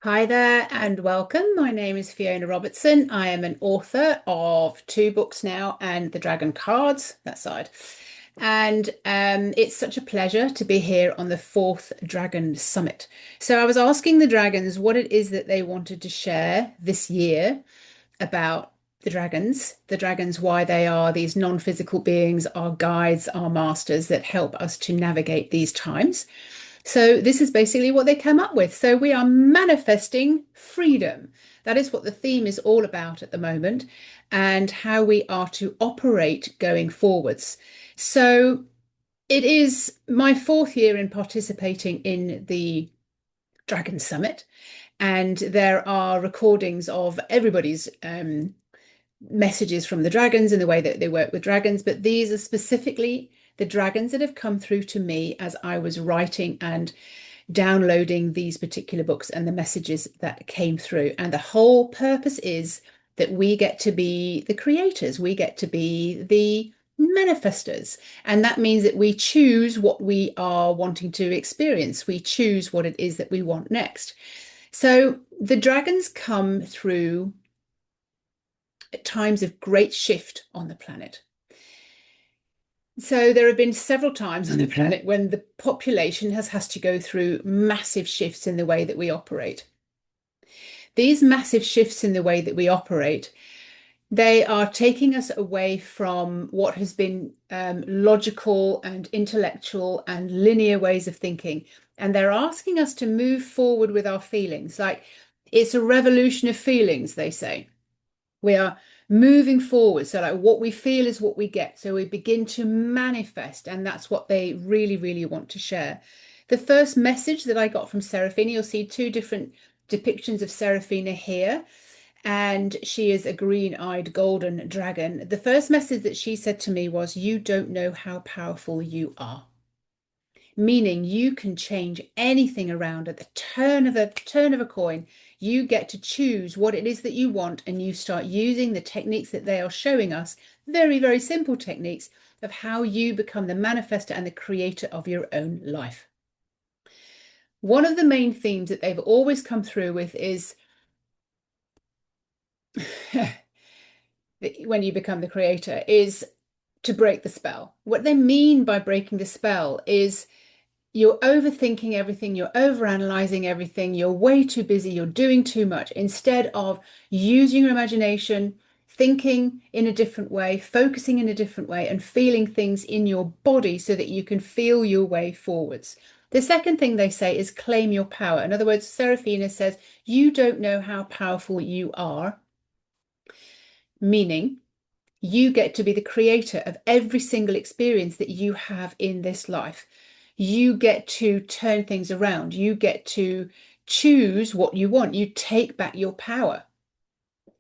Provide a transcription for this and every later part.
Hi there and welcome. My name is Fiona Robertson. I am an author of two books now and the Dragon Cards, that side. And it's such a pleasure to be here on the fourth Dragon Summit. So I was asking the dragons what it is that they wanted to share this year about the dragons, why they are these non-physical beings, our guides, our masters that help us to navigate these times. So this is basically what they came up with. So we are manifesting freedom. That is what the theme is all about at the moment, and how we are to operate going forwards. So it is my fourth year in participating in the Dragon Summit, and there are recordings of everybody's messages from the dragons and the way that they work with dragons, but these are specifically the dragons that have come through to me as I was writing and downloading these particular books and the messages that came through. And the whole purpose is that we get to be the creators, we get to be the manifestors. And that means that we choose what we are wanting to experience, we choose what it is that we want next. So the dragons come through at times of great shift on the planet. So there have been several times on the planet when the population has to go through massive shifts in the way that we operate. These massive shifts in the way that we operate, they are taking us away from what has been logical and intellectual and linear ways of thinking. And they're asking us to move forward with our feelings. Like it's a revolution of feelings, they say. We are moving forward. So like what we feel is what we get. So we begin to manifest, and that's what they really, really want to share. The first message that I got from Sarafina, you'll see two different depictions of Sarafina here, and she is a green-eyed golden dragon. The first message that she said to me was, "You don't know how powerful you are." Meaning you can change anything around at the turn of a coin. You get to choose what it is that you want, and you start using the techniques that they are showing us, very, very simple techniques of how you become the manifestor and the creator of your own life. One of the main themes that they've always come through with is when you become the creator is to break the spell. What they mean by breaking the spell is you're overthinking everything, you're overanalyzing everything, you're way too busy, you're doing too much, instead of using your imagination, thinking in a different way, focusing in a different way, and feeling things in your body so that you can feel your way forwards. The second thing they say is claim your power. In other words, Serafina says, you don't know how powerful you are, meaning you get to be the creator of every single experience that you have in this life. You get to turn things around. You get to choose what you want. You take back your power.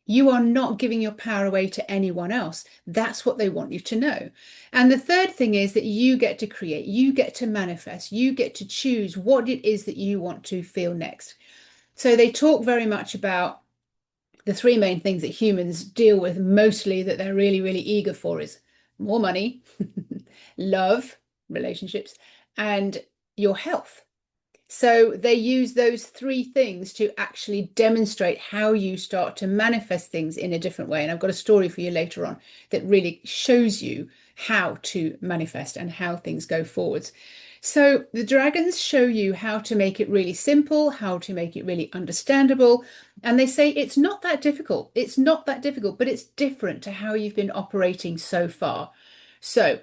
You are not giving your power away to anyone else. That's what they want you to know. And the third thing is that you get to create, you get to manifest, you get to choose what it is that you want to feel next. So they talk very much about the three main things that humans deal with mostly, that they're really, really eager for, is more money, love, relationships, and your health. So they use those three things to actually demonstrate how you start to manifest things in a different way. And I've got a story for you later on that really shows you how to manifest and how things go forwards. So the dragons show you how to make it really simple, how to make it really understandable. And they say it's not that difficult. It's not that difficult, but it's different to how you've been operating so far. So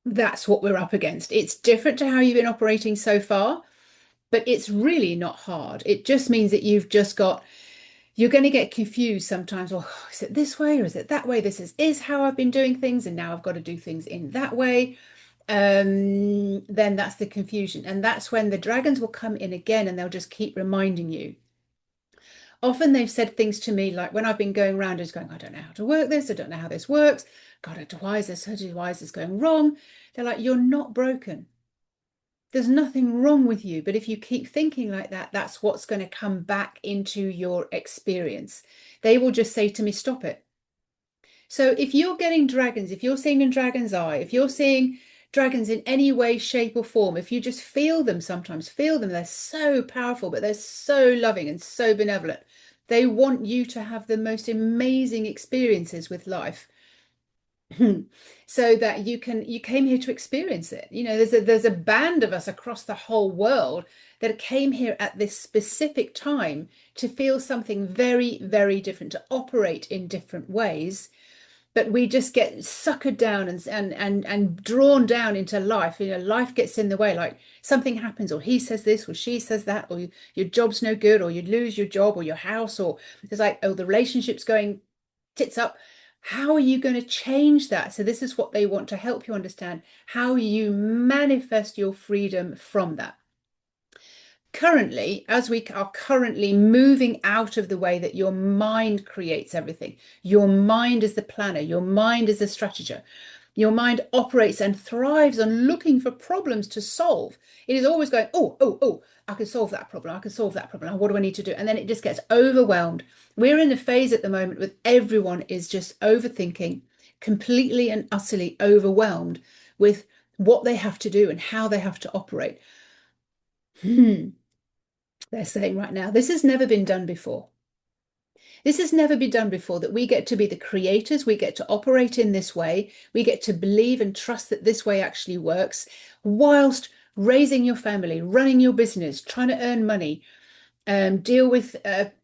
that's what we're up against. It's different to how you've been operating so far, but it's really not hard. It just means that you're going to get confused sometimes. Well, is it this way or is it that way? This is how I've been doing things, and now I've got to do things in that way. Then that's the confusion. And that's when the dragons will come in again and they'll just keep reminding you. Often they've said things to me like when I've been going around and going, I don't know how to work this, I don't know how this works. God, why is this going wrong? They're like, you're not broken. There's nothing wrong with you. But if you keep thinking like that, that's what's going to come back into your experience. They will just say to me, stop it. So if you're getting dragons, if you're seeing a dragon's eye, if you're seeing dragons in any way, shape, or form, if you just feel them sometimes, feel them, they're so powerful, but they're so loving and so benevolent. They want you to have the most amazing experiences with life. So that you came here to experience it. You know, there's a band of us across the whole world that came here at this specific time to feel something very, very different, to operate in different ways. But we just get suckered down and drawn down into life. You know, life gets in the way, like something happens, or he says this, or she says that, or your job's no good, or you lose your job or your house, or it's like, oh, the relationship's going tits up. How are you going to change that? So this is what they want to help you understand, how you manifest your freedom from that. Currently, as we are currently moving out of the way that your mind creates everything, your mind is the planner, your mind is the strategist. Your mind operates and thrives on looking for problems to solve. It is always going, oh, oh, oh, I can solve that problem. I can solve that problem. What do I need to do? And then it just gets overwhelmed. We're in a phase at the moment with everyone is just overthinking, completely and utterly overwhelmed with what they have to do and how they have to operate. They're saying right now, this has never been done before. This has never been done before, that we get to be the creators, we get to operate in this way, we get to believe and trust that this way actually works, whilst raising your family, running your business, trying to earn money, deal with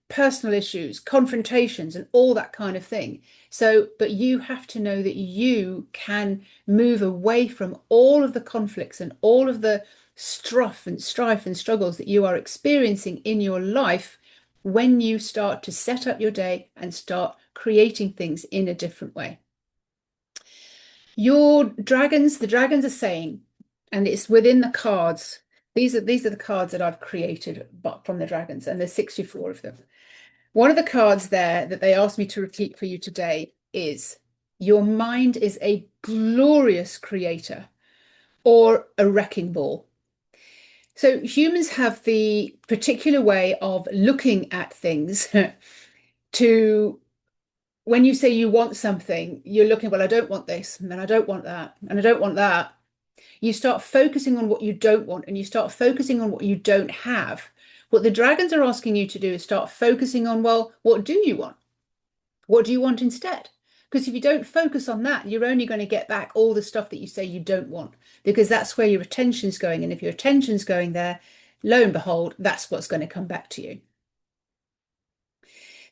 personal issues, confrontations, and all that kind of thing. So, but you have to know that you can move away from all of the conflicts and all of the strife and struggles that you are experiencing in your life when you start to set up your day and start creating things in a different way. Your dragons, the dragons are saying, and it's within the cards. These are the cards that I've created from the dragons, and there's 64 of them. One of the cards there that they asked me to repeat for you today is, your mind is a glorious creator or a wrecking ball. So humans have the particular way of looking at things to, when you say you want something, you're looking, well, I don't want this, and I don't want that, and I don't want that. You start focusing on what you don't want, and you start focusing on what you don't have. What the dragons are asking you to do is start focusing on, well, what do you want? What do you want instead? Because if you don't focus on that, you're only going to get back all the stuff that you say you don't want, because that's where your attention's going. And if your attention's going there, lo and behold, that's what's going to come back to you.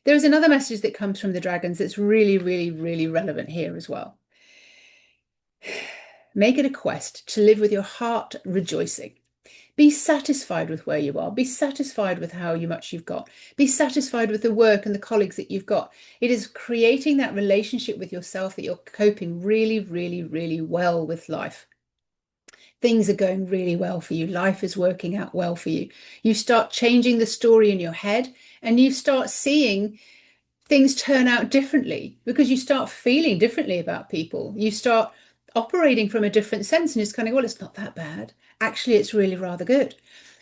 There is another message that comes from the dragons that's really, really, really relevant here as well. Make it a quest to live with your heart rejoicing. Be satisfied with where you are. Be satisfied with how much you've got. Be satisfied with the work and the colleagues that you've got. It is creating that relationship with yourself that you're coping really, really, really well with life. Things are going really well for you. Life is working out well for you. You start changing the story in your head, and you start seeing things turn out differently because you start feeling differently about people. You start operating from a different sense, and it's kind of, well, it's not that bad. Actually, it's really rather good.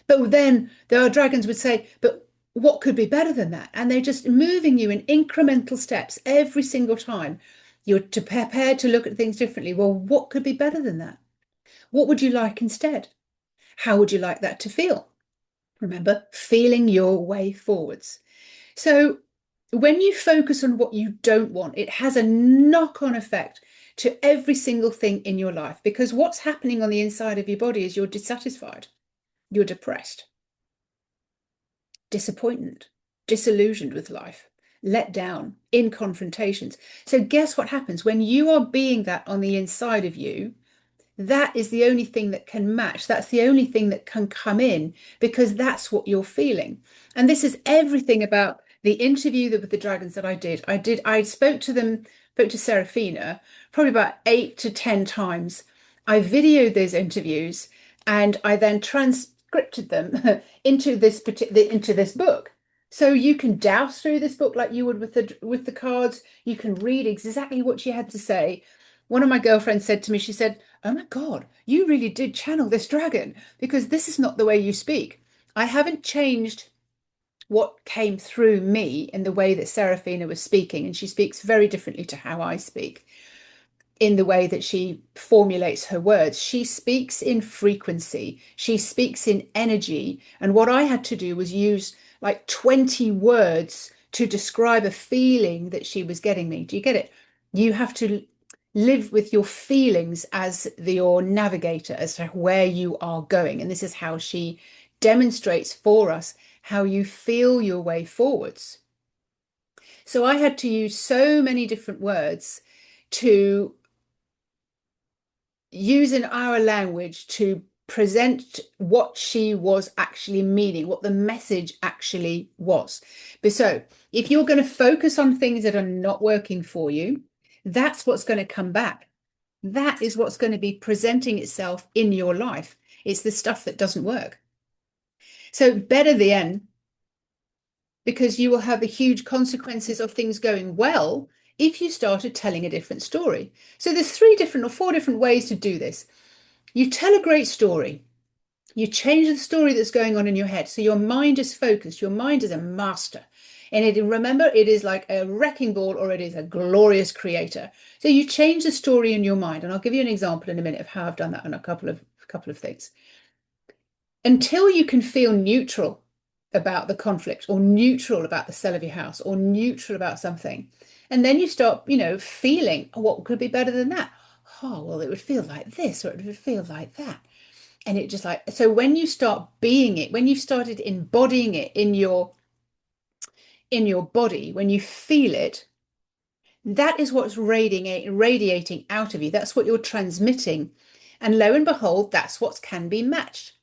But then our dragons would say, but what could be better than that? And they're just moving you in incremental steps every single time. You're prepared to look at things differently. Well, what could be better than that? What would you like instead? How would you like that to feel? Remember, feeling your way forwards. So when you focus on what you don't want, it has a knock-on effect to every single thing in your life, because what's happening on the inside of your body is you're dissatisfied, you're depressed, disappointed, disillusioned with life, let down, in confrontations. So guess what happens when you are being that on the inside of you? That is the only thing that can match. That's the only thing that can come in, because that's what you're feeling. And this is everything about the interview with the dragons that I did. I spoke to them, spoke to Sarafina probably about 8 to 10 times. I videoed those interviews, and I then transcripted them into this book. So you can douse through this book like you would with the cards. You can read exactly what she had to say. One of my girlfriends said to me, she said, "Oh my God, you really did channel this dragon, because this is not the way you speak." I haven't changed what came through me in the way that Sarafina was speaking, and she speaks very differently to how I speak. in the way that she formulates her words. She speaks in frequency, she speaks in energy. And what I had to do was use like 20 words to describe a feeling that she was getting me. Do you get it? You have to live with your feelings as your navigator as to where you are going. And this is how she demonstrates for us how you feel your way forwards. So I had to use so many different words to use in our language to present what she was actually meaning, what the message actually was. But so if you're going to focus on things that are not working for you, that's what's going to come back. That is what's going to be presenting itself in your life. It's the stuff that doesn't work. So better the end, because you will have the huge consequences of things going well if you started telling a different story. So there's 3 different or 4 different ways to do this. You tell a great story. You change the story that's going on in your head. So your mind is focused. Your mind is a master. And remember, it is like a wrecking ball or it is a glorious creator. So you change the story in your mind. And I'll give you an example in a minute of how I've done that on a couple of things. Until you can feel neutral about the conflict or neutral about the sale of your house or neutral about something. And then you start, feeling, oh, what could be better than that? Oh, well, it would feel like this or it would feel like that. And it just like, so when you start being it, when you've started embodying it in your body, when you feel it, that is what's radiating out of you. That's what you're transmitting. And lo and behold, that's what can be matched.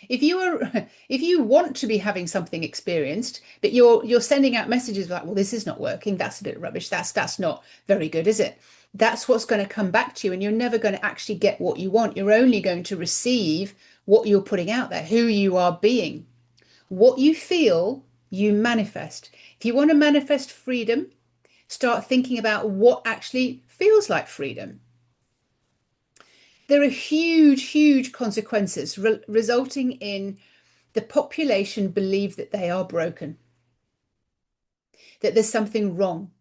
If you want to be having something experienced, but you're sending out messages like, well, this is not working, that's a bit rubbish, that's not very good, is it? That's what's going to come back to you, and you're never going to actually get what you want. You're only going to receive what you're putting out there, who you are being. What you feel, you manifest. If you want to manifest freedom, start thinking about what actually feels like freedom. There are huge, huge consequences resulting in the population believe that they are broken, that there's something wrong,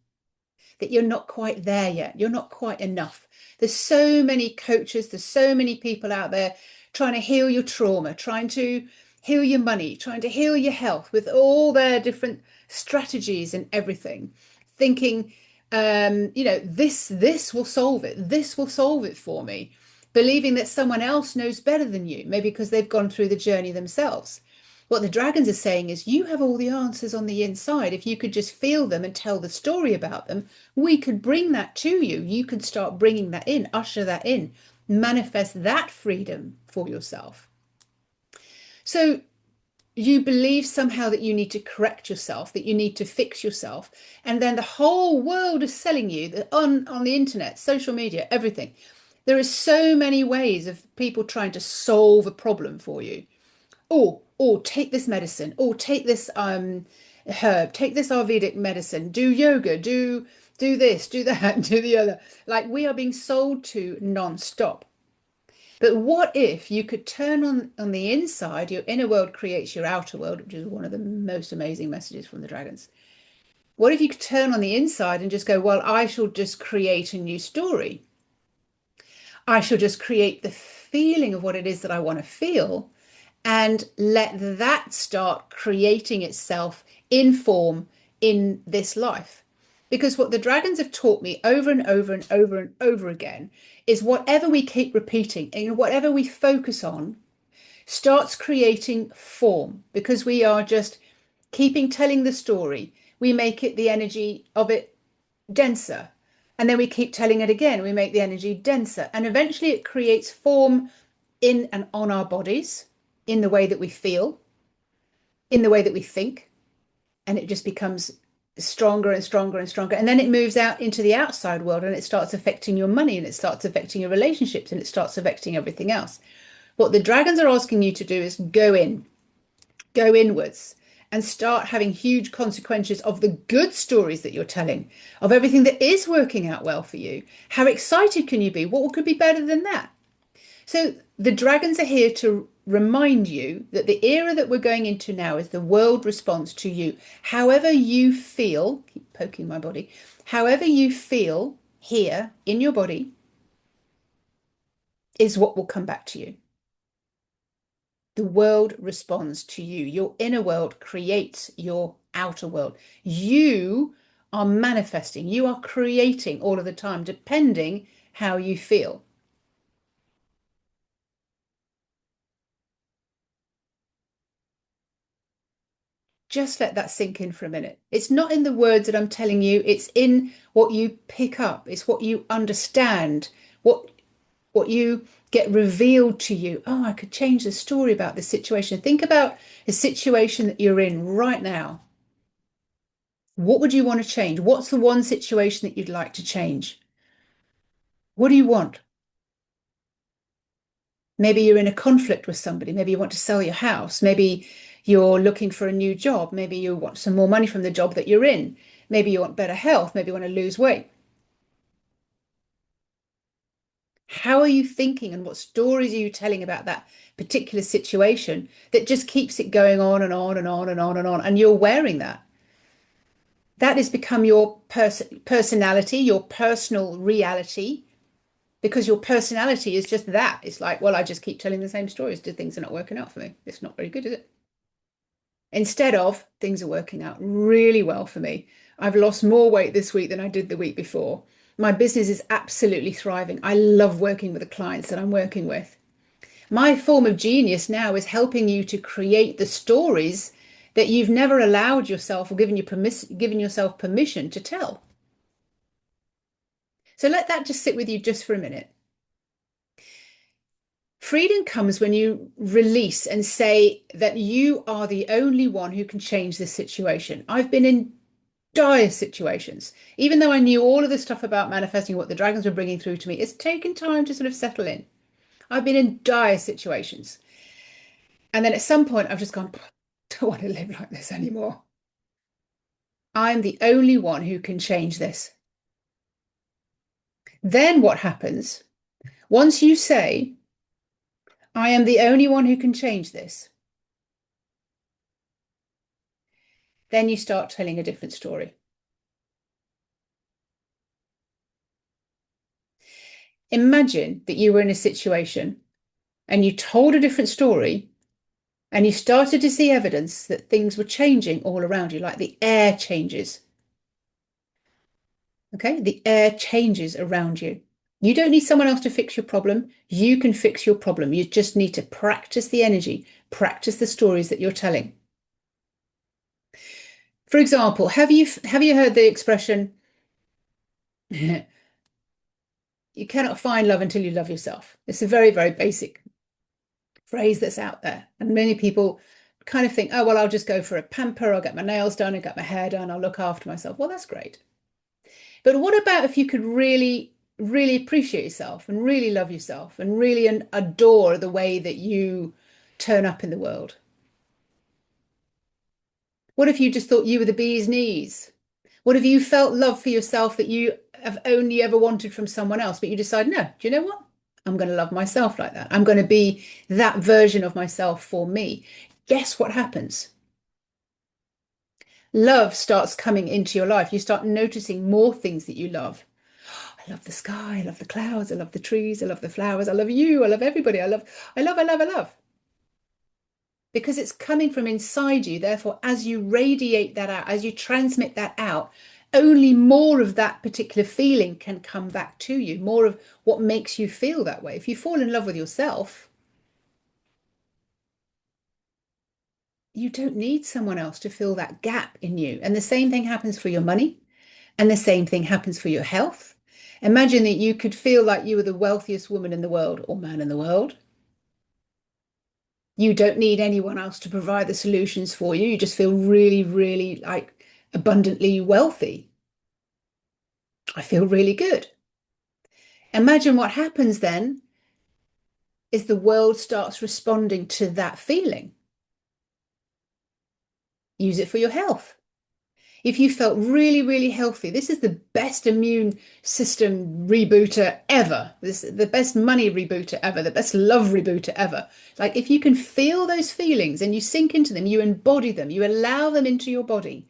that you're not quite there yet, you're not quite enough. There's so many coaches, there's so many people out there trying to heal your trauma, trying to heal your money, trying to heal your health with all their different strategies and everything, thinking, this will solve it. This will solve it for me, believing that someone else knows better than you, maybe because they've gone through the journey themselves. What the dragons are saying is you have all the answers on the inside. If you could just feel them and tell the story about them, we could bring that to you. You could start bringing that in, usher that in, manifest that freedom for yourself. So you believe somehow that you need to correct yourself, that you need to fix yourself. And then the whole world is selling you that on the internet, social media, everything. There are so many ways of people trying to solve a problem for you. Oh, take this medicine. Oh, take this herb. Take this Ayurvedic medicine. Do yoga. Do this. Do that. Do the other. Like we are being sold to non-stop. But what if you could turn on the inside? Your inner world creates your outer world, which is one of the most amazing messages from the dragons. What if you could turn on the inside and just go, well, I shall just create a new story. I shall just create the feeling of what it is that I want to feel and let that start creating itself in form in this life. Because what the dragons have taught me over and over and over and over again is whatever we keep repeating and whatever we focus on starts creating form, because we are just keeping telling the story. We make it, the energy of it, denser. And then we keep telling it again. We make the energy denser. And eventually it creates form in and on our bodies, in the way that we feel, in the way that we think, and it just becomes stronger and stronger and stronger. And then it moves out into the outside world and it starts affecting your money and it starts affecting your relationships and it starts affecting everything else. What the dragons are asking you to do is go inwards and start having huge consequences of the good stories that you're telling, of everything that is working out well for you. How excited can you be? What could be better than that? So the dragons are here to remind you that the era that we're going into now is the world response to you. However you feel, keep poking my body, however you feel here in your body, is what will come back to you. The world responds to you. Your inner world creates your outer world. You are manifesting, you are creating all of the time, depending how you feel. Just let that sink in for a minute. It's not in the words that I'm telling you, it's in what you pick up, it's what you understand, what what you get revealed to you. Oh, I could change the story about this situation. Think about a situation that you're in right now. What would you want to change? What's the one situation that you'd like to change? What do you want? Maybe you're in a conflict with somebody. Maybe you want to sell your house. Maybe you're looking for a new job. Maybe you want some more money from the job that you're in. Maybe you want better health. Maybe you want to lose weight. How are you thinking and what stories are you telling about that particular situation that just keeps it going on and on and on and on and on? And you're wearing that. That has become your personality, your personal reality, because your personality is just that. It's like, well, I just keep telling the same stories. Things are not working out for me. It's not very good, is it? Instead of things are working out really well for me. I've lost more weight this week than I did the week before. My business is absolutely thriving. I love working with the clients that I'm working with. My form of genius now is helping you to create the stories that you've never allowed yourself or given yourself permission to tell. So let that just sit with you just for a minute. Freedom comes when you release and say that you are the only one who can change this situation. I've been in dire situations. Even though I knew all of the stuff about manifesting, what the dragons were bringing through to me, it's taken time to sort of settle in. I've been in dire situations. And then at some point, I've just gone, I don't want to live like this anymore. I'm the only one who can change this. Then what happens? Once you say, I am the only one who can change this, then you start telling a different story. Imagine that you were in a situation and you told a different story and you started to see evidence that things were changing all around you, like the air changes. Okay, the air changes around you. You don't need someone else to fix your problem. You can fix your problem. You just need to practice the energy, practice the stories that you're telling. For example, have you heard the expression, you cannot find love until you love yourself? It's a very, very basic phrase that's out there. And many people kind of think, oh, well, I'll just go for a pamper, I'll get my nails done, I'll get my hair done, I'll look after myself. Well, that's great. But what about if you could really, really appreciate yourself and really love yourself and really adore the way that you turn up in the world? What if you just thought you were the bee's knees? What if you felt love for yourself that you have only ever wanted from someone else, but you decide, no, do you know what? I'm going to love myself like that. I'm going to be that version of myself for me. Guess what happens? Love starts coming into your life. You start noticing more things that you love. I love the sky. I love the clouds. I love the trees. I love the flowers. I love you. I love everybody. I love. Because it's coming from inside you. Therefore, as you radiate that out, as you transmit that out, only more of that particular feeling can come back to you, more of what makes you feel that way. If you fall in love with yourself, you don't need someone else to fill that gap in you. And the same thing happens for your money, and the same thing happens for your health. Imagine that you could feel like you were the wealthiest woman in the world or man in the world. You don't need anyone else to provide the solutions for you. You just feel really, really like abundantly wealthy. I feel really good. Imagine what happens then is the world starts responding to that feeling. Use it for your health. If you felt really, really healthy, this is the best immune system rebooter ever. This is the best money rebooter ever, the best love rebooter ever. Like if you can feel those feelings and you sink into them, you embody them, you allow them into your body,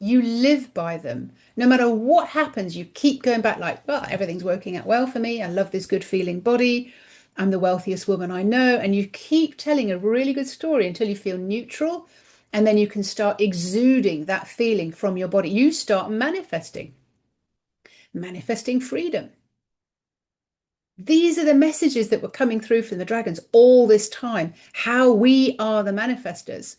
You live by them. No matter what happens, you keep going back like, well, everything's working out well for me. I love this good feeling body. I'm the wealthiest woman I know. And you keep telling a really good story until you feel neutral. And then you can start exuding that feeling from your body. You start manifesting freedom. These are the messages that were coming through from the dragons all this time, how we are the manifestors.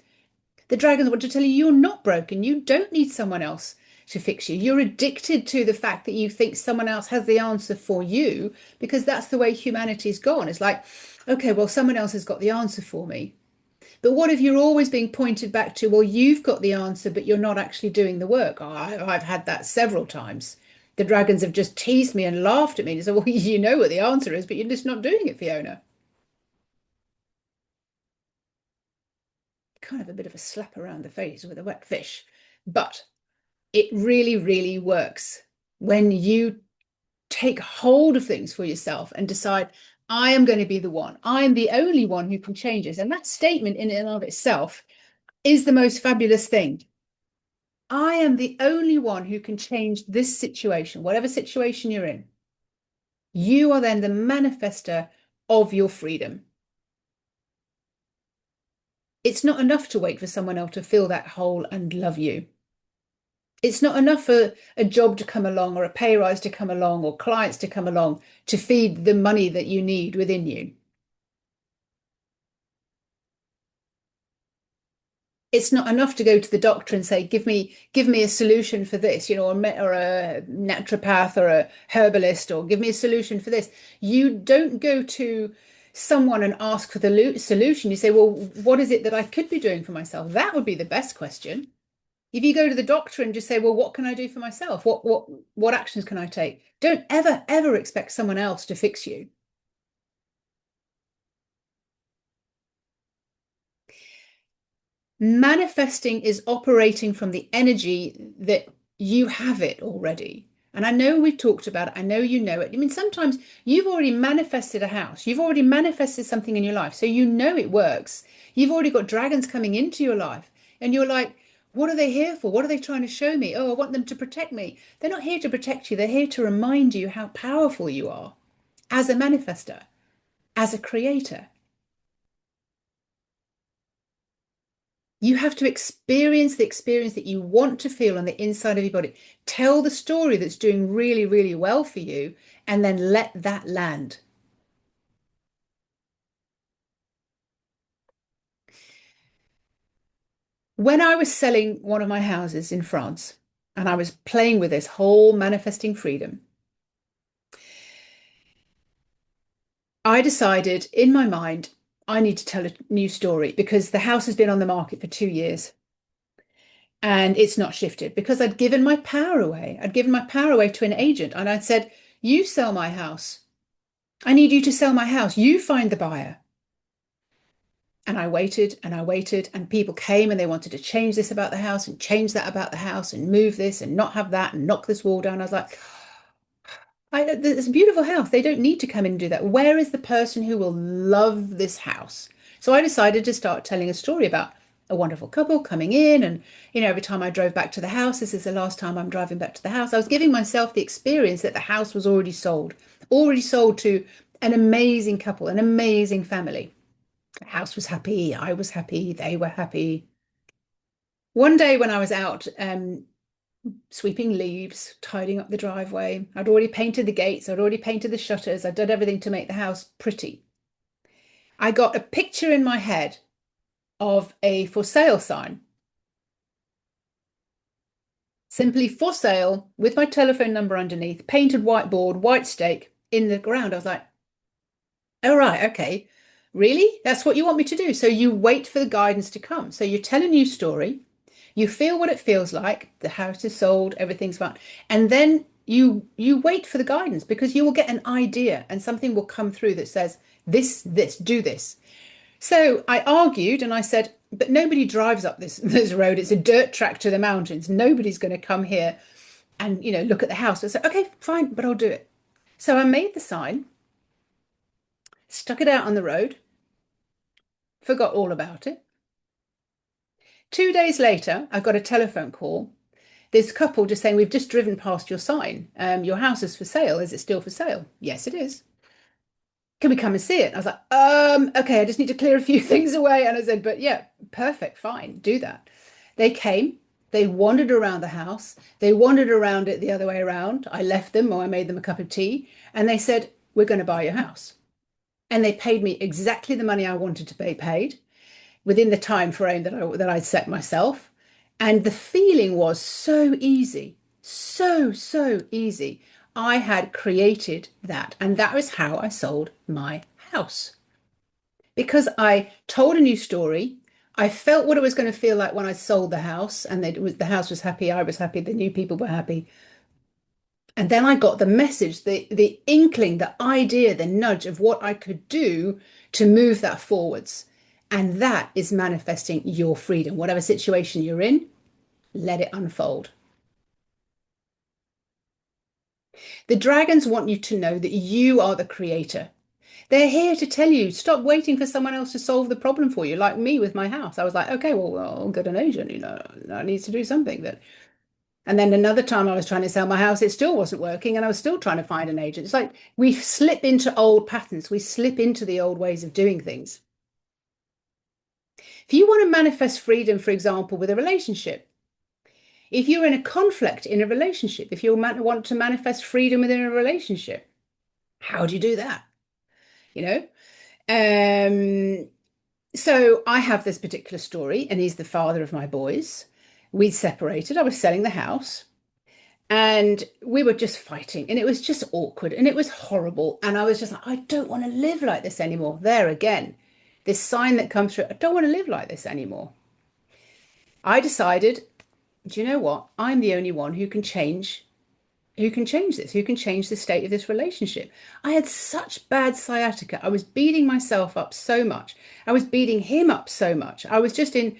The dragons want to tell you you're not broken. You don't need someone else to fix you. You're addicted to the fact that you think someone else has the answer for you because that's the way humanity's gone. It's like, okay, well, someone else has got the answer for me. But what if you're always being pointed back to, well, you've got the answer, but you're not actually doing the work? Oh, I've had that several times. The dragons have just teased me and laughed at me and said, well, you know what the answer is, but you're just not doing it, Fiona. Kind of a bit of a slap around the face with a wet fish. But it really, really works when you take hold of things for yourself and decide, I am going to be the one. I am the only one who can change this. And that statement in and of itself is the most fabulous thing. I am the only one who can change this situation, whatever situation you're in. You are then the manifester of your freedom. It's not enough to wait for someone else to fill that hole and love you. It's not enough for a job to come along or a pay rise to come along or clients to come along to feed the money that you need within you. It's not enough to go to the doctor and say, give me a solution for this, or a naturopath or a herbalist, or give me a solution for this. You don't go to someone and ask for the solution. You say, well, what is it that I could be doing for myself? That would be the best question. If you go to the doctor and just say, well, what can I do for myself? What actions can I take? Don't ever, ever expect someone else to fix you. Manifesting is operating from the energy that you have it already. And I know we've talked about it. I know you know it. I mean, sometimes you've already manifested a house. You've already manifested something in your life. So you know it works. You've already got dragons coming into your life. And you're like, what are they here for? What are they trying to show me? Oh, I want them to protect me. They're not here to protect you. They're here to remind you how powerful you are as a manifester, as a creator. You have to experience the experience that you want to feel on the inside of your body. Tell the story that's doing really, really well for you, and then let that land. When I was selling one of my houses in France, and I was playing with this whole manifesting freedom, I decided in my mind, I need to tell a new story because the house has been on the market for 2 years and it's not shifted because I'd given my power away. I'd given my power away to an agent and I'd said, you sell my house. I need you to sell my house. You find the buyer. And I waited and I waited, and people came and they wanted to change this about the house and change that about the house and move this and not have that and knock this wall down. I was like, it's a beautiful house. They don't need to come in and do that. Where is the person who will love this house? So I decided to start telling a story about a wonderful couple coming in. And, every time I drove back to the house, this is the last time I'm driving back to the house. I was giving myself the experience that the house was already sold to an amazing couple, an amazing family. The house was happy. I was happy. They were happy. One day when I was out sweeping leaves, tidying up the driveway, I'd already painted the gates, I'd already painted the shutters, I'd done everything to make the house pretty. I got a picture in my head of a for sale sign, simply for sale with my telephone number underneath, painted whiteboard, white stake in the ground. I was like, oh, right, okay. Really? That's what you want me to do? So you wait for the guidance to come. So you tell a new story. You feel what it feels like. The house is sold, everything's fine. And then you wait for the guidance because you will get an idea and something will come through that says, this, do this. So I argued and I said, but nobody drives up this road. It's a dirt track to the mountains. Nobody's going to come here and, look at the house. I said, okay, fine, but I'll do it. So I made the sign, stuck it out on the road, forgot all about it. 2 days later, I got a telephone call this couple just saying, we've just driven past your sign. Your house is for sale. Is it still for sale? Yes, it is. Can we come and see it? I was like, okay, I just need to clear a few things away. And I said, but yeah, perfect, fine, do that. They came, they wandered around the house, they wandered around it the other way around. I left them or I made them a cup of tea, and they said, we're going to buy your house. And they paid me exactly the money I wanted to be paid within the time frame that I'd set myself. And the feeling was so easy, so easy. I had created that, and that was how I sold my house. Because I told a new story, I felt what it was going to feel like when I sold the house, and the house was happy, I was happy, the new people were happy. And then I got the message, the inkling, the idea, the nudge of what I could do to move that forwards. And that is manifesting your freedom. Whatever situation you're in, let it unfold. The dragons want you to know that you are the creator. They're here to tell you, stop waiting for someone else to solve the problem for you. Like me with my house. I was like, okay, well, I'll get an agent, I need to do something. And then another time I was trying to sell my house, it still wasn't working, and I was still trying to find an agent. It's like we slip into old patterns, we slip into the old ways of doing things. If you want to manifest freedom, for example, with a relationship, if you're in a conflict in a relationship, if you want to manifest freedom within a relationship, how do you do that? You know? So I have this particular story, and he's the father of my boys. We separated. I was selling the house. And we were just fighting, and it was just awkward, and it was horrible. And I was just like, I don't want to live like this anymore. There again, this sign that comes through, I don't want to live like this anymore. I decided, do you know what? I'm the only one who can change this, who can change the state of this relationship. I had such bad sciatica. I was beating myself up so much. I was beating him up so much. I was just in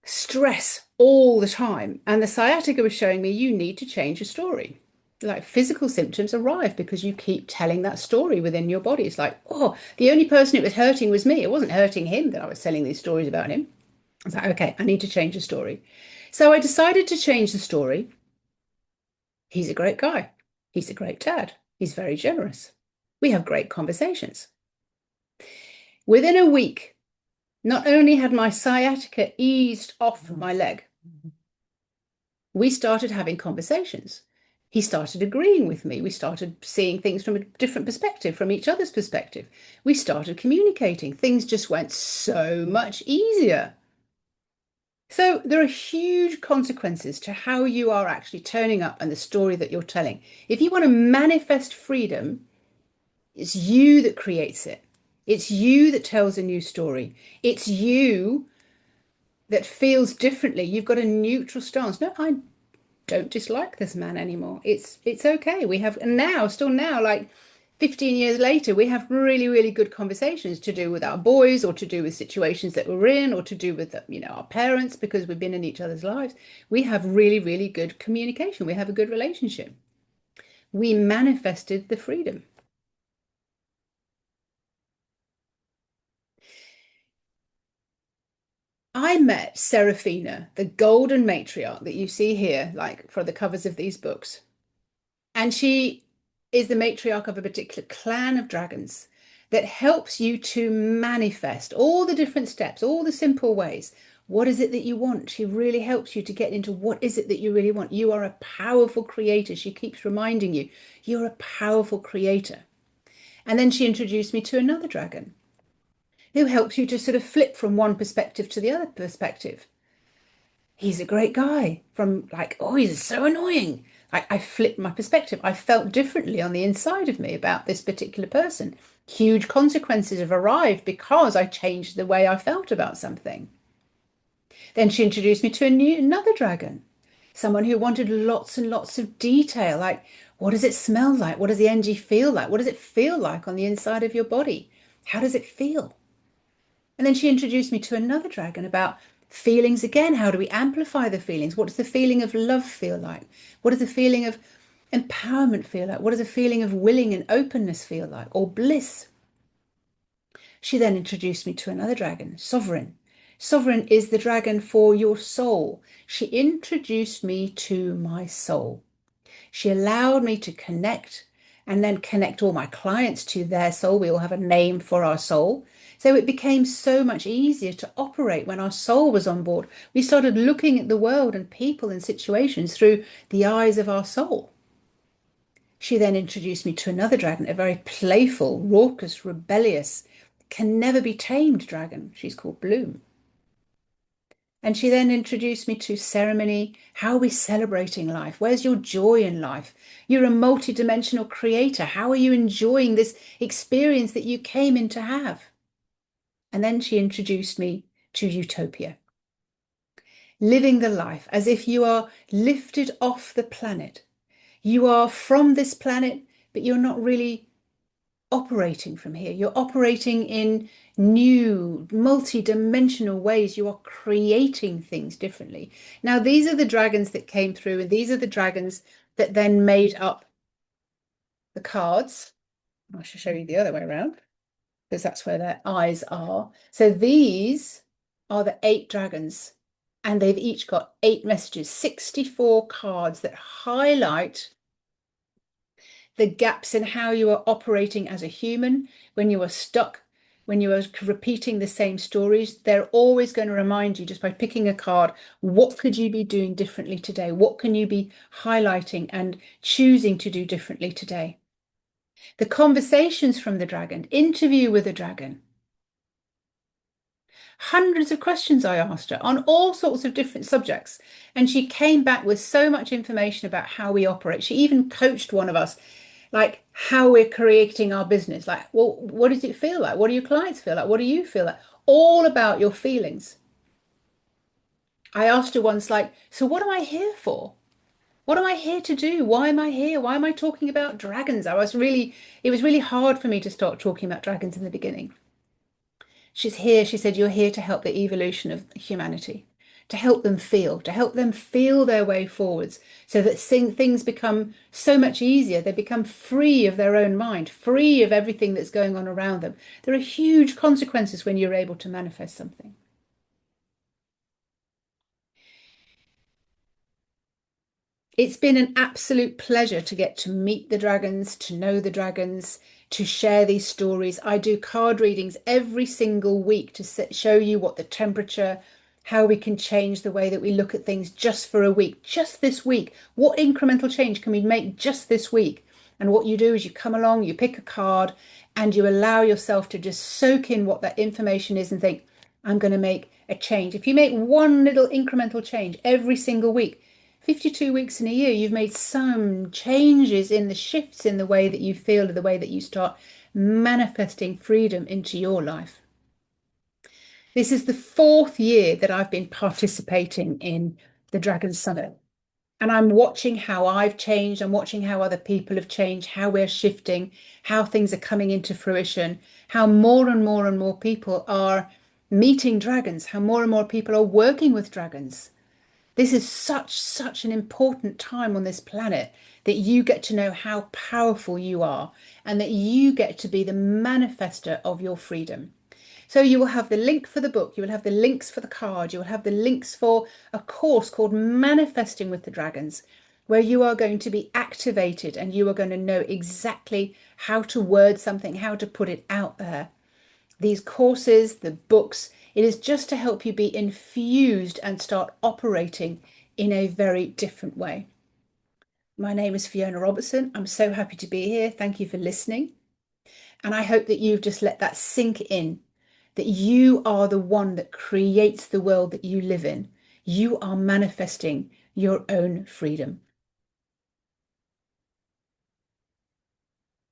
stress all the time. And the sciatica was showing me you need to change your story. Like physical symptoms arrive because you keep telling that story within your body. It's like, oh, the only person it was hurting was me. It wasn't hurting him that I was telling these stories about him. I was like, okay, I need to change the story. So I decided to change the story. He's a great guy. He's a great dad. He's very generous. We have great conversations. Within a week, not only had my sciatica eased off my leg, we started having conversations. He started agreeing with me. We started seeing things from a different perspective, from each other's perspective. We started communicating. Things just went so much easier. So there are huge consequences to how you are actually turning up and the story that you're telling. If you want to manifest freedom, it's you that creates it. It's you that tells a new story. It's you that feels differently. You've got a neutral stance. No, I don't dislike this man anymore. It's okay. We have now, still now, like 15 years later, we have really good conversations to do with our boys, or to do with situations that we're in, or to do with our parents, because we've been in each other's lives. We have really good communication. We have a good relationship. We manifested the freedom. I met Sarafina, the golden matriarch that you see here, like for the covers of these books. And she is the matriarch of a particular clan of dragons that helps you to manifest all the different steps, all the simple ways. What is it that you want? She really helps you to get into what is it that you really want. You are a powerful creator. She keeps reminding you, you're a powerful creator. And then she introduced me to another dragon who helps you to sort of flip from one perspective to the other perspective. He's a great guy, from like, oh, he's so annoying. I flipped my perspective. I felt differently on the inside of me about this particular person. Huge consequences have arrived because I changed the way I felt about something. Then she introduced me to another dragon, someone who wanted lots and lots of detail, like what does it smell like? What does the energy feel like? What does it feel like on the inside of your body? How does it feel? And then she introduced me to another dragon about feelings again. How do we amplify the feelings? What does the feeling of love feel like? What does the feeling of empowerment feel like? What does the feeling of willing and openness feel like? Or bliss? She then introduced me to another dragon, Sovereign. Sovereign is the dragon for your soul. She introduced me to my soul. She allowed me to connect and then connect all my clients to their soul. We all have a name for our soul. So it became so much easier to operate when our soul was on board. We started looking at the world and people and situations through the eyes of our soul. She then introduced me to another dragon, a very playful, raucous, rebellious, can never be tamed dragon. She's called Bloom. And she then introduced me to ceremony. How are we celebrating life? Where's your joy in life? You're a multi-dimensional creator. How are you enjoying this experience that you came in to have? And then she introduced me to utopia. Living the life as if you are lifted off the planet. You are from this planet, but you're not really operating from here. You're operating in new, multi-dimensional ways. You are creating things differently. Now, these are the dragons that came through, and these are the dragons that then made up the cards. I should show you the other way around, because that's where their eyes are. So these are the 8 dragons, and they've each got 8 messages, 64 cards that highlight the gaps in how you are operating as a human, when you are stuck, when you are repeating the same stories. They're always going to remind you, just by picking a card, what could you be doing differently today? What can you be highlighting and choosing to do differently today? The conversations from the dragon, interview with a dragon. Hundreds of questions I asked her on all sorts of different subjects. And she came back with so much information about how we operate. She even coached one of us, like how we're creating our business. Like, well, what does it feel like? What do your clients feel like? What do you feel like? All about your feelings. I asked her once, like, so what am I here for? What am I here to do? Why am I here? Why am I talking about dragons? It was really hard for me to start talking about dragons in the beginning. She's here, she said, you're here to help the evolution of humanity, to help them feel their way forwards so that things become so much easier. They become free of their own mind, free of everything that's going on around them. There are huge consequences when you're able to manifest something. It's been an absolute pleasure to get to meet the dragons, to know the dragons, to share these stories. I do card readings every single week to show you what the temperature, how we can change the way that we look at things just for a week, just this week. What incremental change can we make just this week? And what you do is you come along, you pick a card, and you allow yourself to just soak in what that information is and think, I'm going to make a change. If you make one little incremental change every single week, 52 weeks in a year, you've made some changes in the shifts in the way that you feel, the way that you start manifesting freedom into your life. This is the 4th year that I've been participating in the Dragon Summit. And I'm watching how I've changed. I'm watching how other people have changed, how we're shifting, how things are coming into fruition, how more and more and more people are meeting dragons, how more and more people are working with dragons. This is such an important time on this planet that you get to know how powerful you are and that you get to be the manifester of your freedom. So you will have the link for the book, you will have the links for the card, you will have the links for a course called Manifesting with the Dragons, where you are going to be activated and you are going to know exactly how to word something, how to put it out there. These courses, the books, it is just to help you be infused and start operating in a very different way. My name is Fiona Robertson. I'm so happy to be here. Thank you for listening. And I hope that you've just let that sink in, that you are the one that creates the world that you live in. You are manifesting your own freedom.